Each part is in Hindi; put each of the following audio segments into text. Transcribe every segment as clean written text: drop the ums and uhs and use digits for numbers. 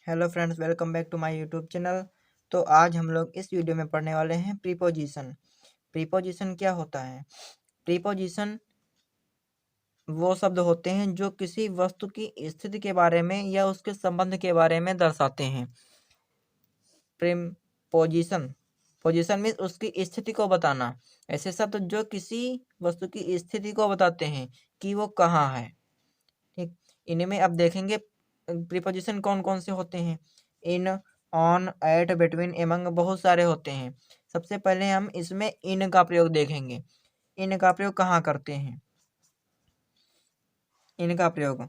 Hello friends, welcome back to my YouTube channel. तो आज हम लोग इस वीडियो में पढ़ने वाले हैं प्रीपोजिशन। प्रीपोजिशन क्या होता है? प्रीपोजिशन वो शब्द होते हैं जो किसी वस्तु की स्थिति के बारे में या उसके संबंध के बारे में दर्शाते हैं। प्रीपोजिशन पोजीशन मीन्स उसकी स्थिति को बताना। ऐसे शब्द जो किसी वस्तु की स्थिति को बताते हैं कि वो कहाँ है। ठीक, इनमें अब देखेंगे प्रीपोजिशन कौन कौन से होते हैं। इन, ऑन, एट, बिटवीन, एमंग बहुत सारे होते हैं। सबसे पहले हम इसमें इन का प्रयोग देखेंगे। इन का प्रयोग कहाँ करते हैं? इनका प्रयोग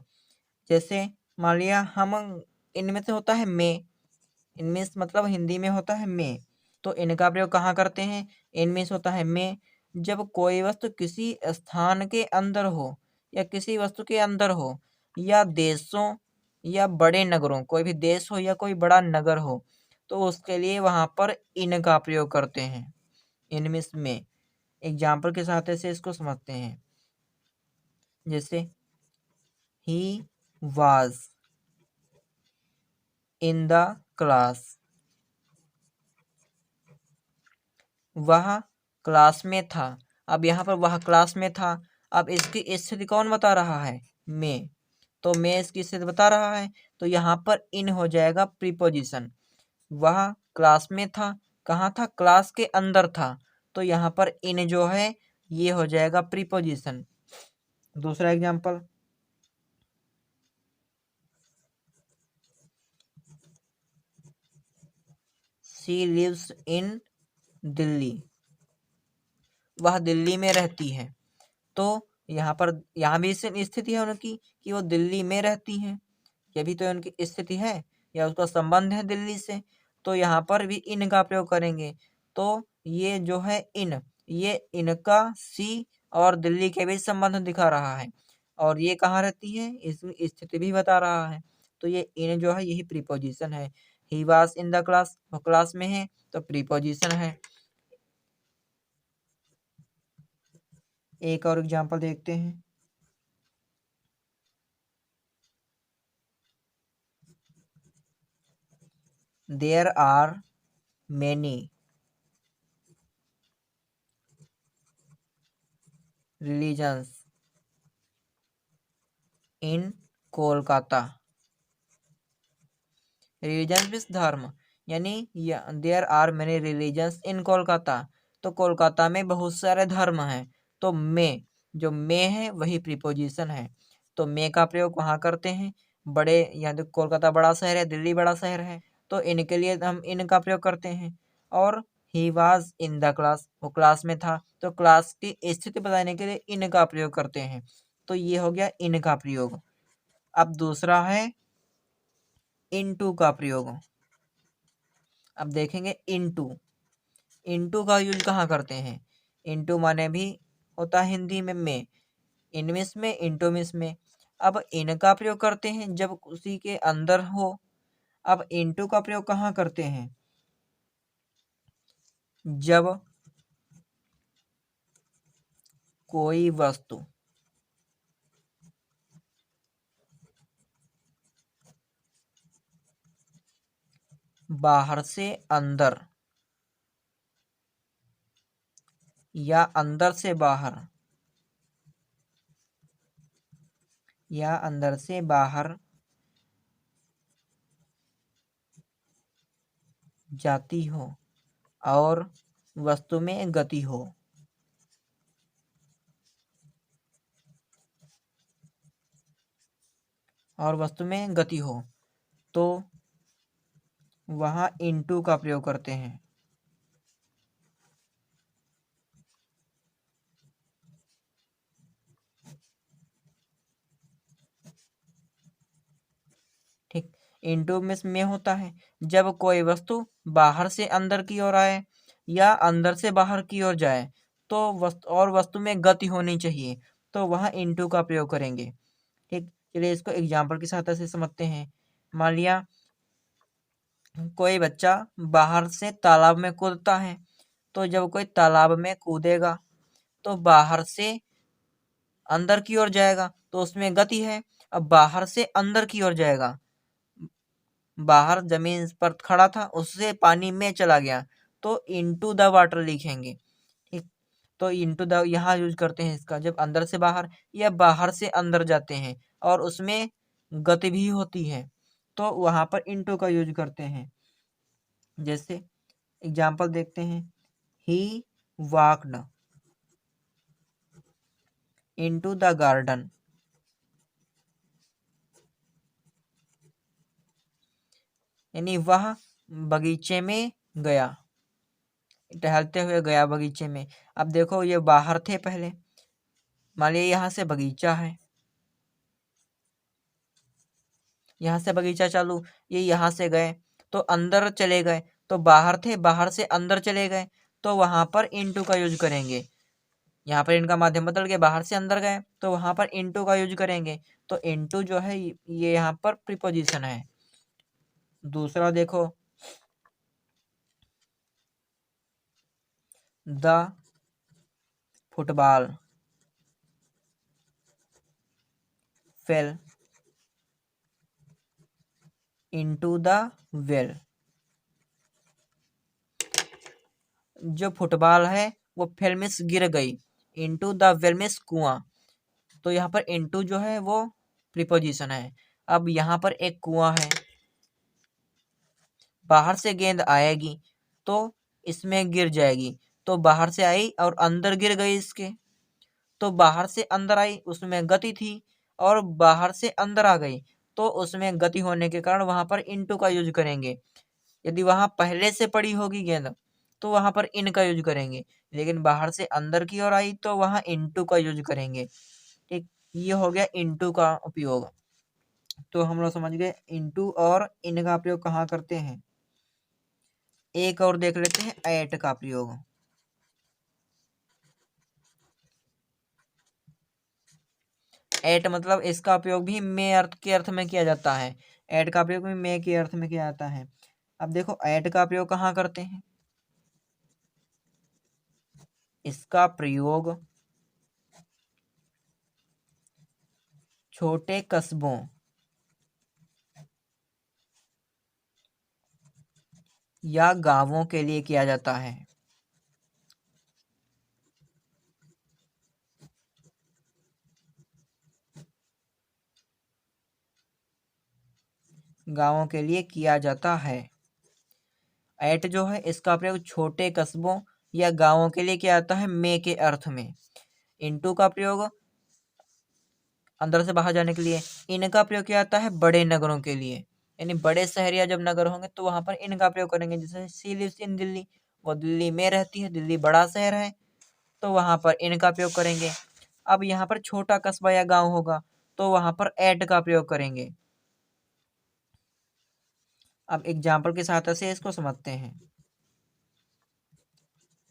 जैसे मान लिया हम इनमें से होता है में। इनमें से मतलब हिंदी में होता है में, तो इनका प्रयोग कहाँ करते हैं? इनमें से होता है में जब कोई वस्तु किसी स्थान के अंदर हो या किसी वस्तु के अंदर हो या देशों या बड़े नगरों, कोई भी देश हो या कोई बड़ा नगर हो, तो उसके लिए वहां पर इन का प्रयोग करते हैं। इनमें में एग्जाम्पल के साथ ऐसे इसको समझते हैं। जैसे he was in the class, वह क्लास में था। अब यहाँ पर वह क्लास में था, अब इसकी स्थिति कौन बता रहा है? मैं। तो मैं इसकी स्थिति बता रहा है, तो यहाँ पर इन हो जाएगा प्रीपोजिशन। वह क्लास में था, कहाँ था? क्लास के अंदर था, तो यहाँ पर इन जो है ये हो जाएगा प्रीपोजिशन। दूसरा example, she lives in Delhi, वह दिल्ली में रहती है। तो यहाँ पर यहाँ भी स्थिति है उनकी कि वो दिल्ली में रहती हैं। ये भी तो उनकी स्थिति है या उसका संबंध है दिल्ली से, तो यहाँ पर भी इन का प्रयोग करेंगे। तो ये जो है इन, ये इनका सी और दिल्ली के बीच संबंध दिखा रहा है, और ये कहाँ रहती है इसकी स्थिति भी बता रहा है। तो ये इन जो है यही प्रीपोजिशन है। He was in the class, वो क्लास में है, तो प्रीपोजिशन है। एक और एग्जांपल देखते हैं। There are many religions in Kolkata. Religion means धर्म, यानी there are many religions in Kolkata, तो कोलकाता में बहुत सारे धर्म हैं। तो में, जो में है वही प्रीपोजिशन है। तो में का प्रयोग वहाँ करते हैं बड़े, यहाँ तो कोलकाता बड़ा शहर है, दिल्ली बड़ा शहर है, तो इनके लिए हम इन का प्रयोग करते हैं। और he was in the class, वो क्लास में था, तो क्लास की स्थिति बताने के लिए इन का प्रयोग करते हैं। तो ये हो गया इन का प्रयोग। अब दूसरा है इनटू का प्रयोग। अब देखेंगे इनटू। इनटू का यूज कहाँ करते हैं? इनटू माने भी होता है हिंदी में, इनमिस में, इनटू मिस में। अब इनका प्रयोग करते हैं जब उसी के अंदर हो। अब इनटू का प्रयोग कहाँ करते हैं? जब कोई वस्तु बाहर से अंदर या अंदर से बाहर या अंदर से बाहर जाती हो और वस्तु में गति हो। और वस्तु में गति हो, तो वहाँ इनटू का प्रयोग करते हैं। ठीक, इनटू में होता है जब कोई वस्तु बाहर से अंदर की ओर आए या अंदर से बाहर की ओर जाए, तो वस्तु में गति होनी चाहिए, तो वहाँ इनटू का प्रयोग करेंगे। ठीक, चलिए इसको एग्जाम्पल के साथ ऐसे समझते हैं। मान लिया कोई बच्चा बाहर से तालाब में कूदता है, तो जब कोई तालाब में कूदेगा तो बाहर से अंदर की ओर जाएगा, तो उसमें गति है। अब बाहर से अंदर की ओर जाएगा, बाहर जमीन पर खड़ा था, उससे पानी में चला गया, तो इनटू द वाटर लिखेंगे। ठीक, तो इनटू द यहाँ यूज करते हैं इसका, जब अंदर से बाहर या बाहर से अंदर जाते हैं और उसमें गति भी होती है, तो वहां पर इनटू का यूज करते हैं। जैसे एग्जाम्पल देखते हैं, ही वॉक्ड इनटू द गार्डन, यानी वह बगीचे में गया, टहलते हुए गया बगीचे में। अब देखो ये बाहर थे पहले, मान लीजिए यहाँ से बगीचा है, यहाँ से बगीचा चालू, ये यहाँ से गए तो अंदर चले गए, तो बाहर थे, बाहर से अंदर चले गए, तो वहां पर इनटू का यूज करेंगे। यहाँ पर इनका माध्यम बदल गया, बाहर से अंदर गए तो वहां पर इनटू का यूज करेंगे। तो इनटू जो है ये यहाँ पर प्रीपोजिशन है। दूसरा देखो, the football fail into the well. जो फुटबॉल है वो फेल मीन्स गिर गई, इनटू द वेल मीन्स कुआं। तो यहाँ पर इनटू जो है वो प्रीपोजिशन है। अब यहाँ पर एक कुआं है, बाहर से गेंद आएगी तो इसमें गिर जाएगी, तो बाहर से आई और अंदर गिर गई इसके, तो बाहर से अंदर आई, उसमें गति थी, और बाहर से अंदर आ गई, तो उसमें गति होने के कारण वहां पर इनटू का यूज करेंगे। यदि वहां पहले से पड़ी होगी गेंद तो वहां पर इन का यूज करेंगे, लेकिन बाहर से अंदर की ओर आई तो वहां इनटू का यूज करेंगे। ठीक, ये हो गया इनटू का उपयोग। तो हम लोग समझ गए इनटू और इन का प्रयोग कहाँ करते हैं। एक और देख लेते हैं एट का प्रयोग। एट मतलब इसका उपयोग भी मे अर्थ के अर्थ में किया जाता है। एट का प्रयोग भी मे के अर्थ में किया जाता है। अब देखो एट का प्रयोग कहाँ करते हैं। इसका प्रयोग छोटे कस्बों या गांवों के लिए किया जाता है। गांवों के लिए किया जाता है। एट जो है इसका प्रयोग छोटे कस्बों या गांवों के लिए किया जाता है मे के अर्थ में। इनटू का प्रयोग अंदर से बाहर जाने के लिए। इनका प्रयोग किया जाता है बड़े नगरों के लिए, यानी बड़े शहर या जब नगर होंगे तो वहां पर इनका प्रयोग करेंगे। जैसे सी लिव्स इन दिल्ली, वो दिल्ली में रहती है, दिल्ली बड़ा शहर है, तो वहां पर इनका प्रयोग करेंगे। अब यहाँ पर छोटा कस्बा या गांव होगा तो वहां पर एट का प्रयोग करेंगे। अब एग्जाम्पल की सहायता से इसको समझते हैं।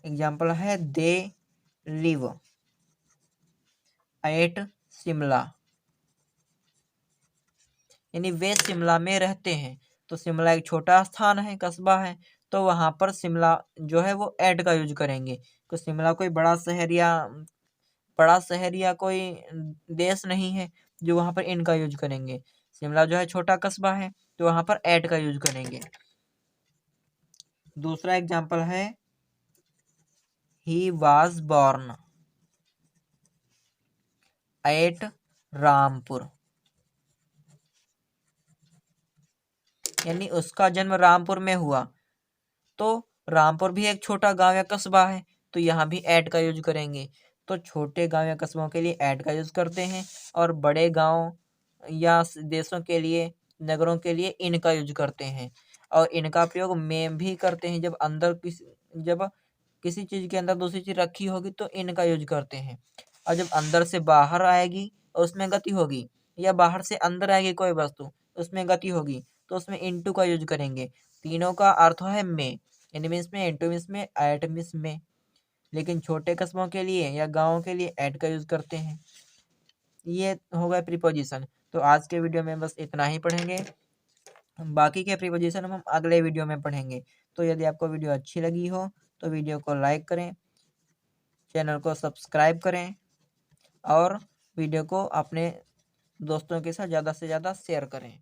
एग्जाम्पल है दे लिव एट शिमला, यानी वे शिमला में रहते हैं। तो शिमला एक छोटा स्थान है, कस्बा है, तो वहां पर शिमला जो है वो एट का यूज करेंगे। तो शिमला कोई बड़ा शहर या कोई देश नहीं है जो वहां पर इन का यूज करेंगे। शिमला जो है छोटा कस्बा है, तो वहां पर एट का यूज करेंगे। दूसरा एग्जाम्पल है he was born at Rampur, यानी उसका जन्म रामपुर में हुआ। तो रामपुर भी एक छोटा गांव या कस्बा है, तो यहाँ भी एट का यूज करेंगे। तो छोटे गांव या कस्बों के लिए एट का यूज करते हैं, और बड़े गांव या देशों के लिए, नगरों के लिए इन का यूज करते हैं। और इनका प्रयोग में भी करते हैं, जब किसी चीज के अंदर दूसरी चीज रखी होगी तो इनका यूज करते हैं। और जब अंदर से बाहर आएगी और उसमें गति होगी, या बाहर से अंदर आएगी कोई वस्तु उसमें गति होगी, तो उसमें इनटू का यूज करेंगे। तीनों का अर्थ है में, इनमिस में, इंटोमिस में, एटमिस में। लेकिन छोटे कस्बों के लिए या गांवों के लिए एट का यूज करते हैं। ये हो गया प्रीपोजिशन। तो आज के वीडियो में बस इतना ही पढ़ेंगे, बाकी के प्रीपोजिशन हम अगले वीडियो में पढ़ेंगे। तो यदि आपको वीडियो अच्छी लगी हो तो वीडियो को लाइक करें, चैनल को सब्सक्राइब करें, और वीडियो को अपने दोस्तों के साथ ज़्यादा से ज़्यादा शेयर करें।